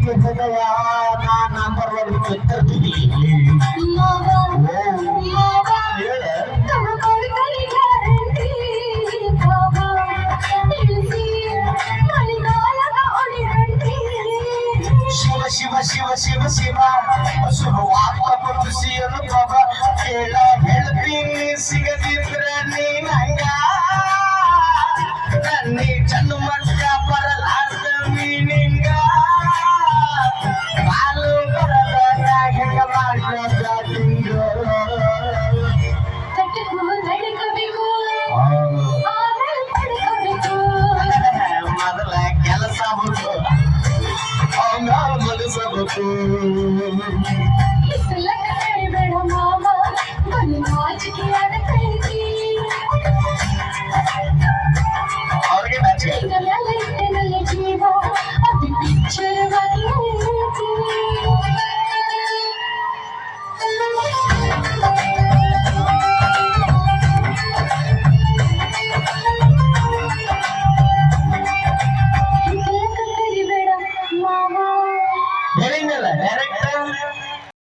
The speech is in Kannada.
ಹೃದಯ ನಾ ನಂಬರ್ ಒನ್ ಚಿತ್ರದುರ್ಗಿ ಶಿವ ಶಿವ ಶಿವ ಶಿವ ಶಿವ ಶುರುವಾತ ಖುಷಿಯನ್ನು ಬಾಬ ಹೇಳ ಹೇಳ್ತೀನಿ ಸಿಗದಿದ್ರೆ ನೀನ್ ಹಂಗ ನನ್ನಿ ಜನ್ಮಕ್ಕ ಬರಲಾರ್ದ ಮೀನಿಂಗ ಹಾಲು ಬರದ ಹೆಂಗ ಮಾಡ್ಕೊಂಡ ಮೊದಲ ಕೆಲಸ ಹುಟ್ಟು ಮನಸಬೇಕು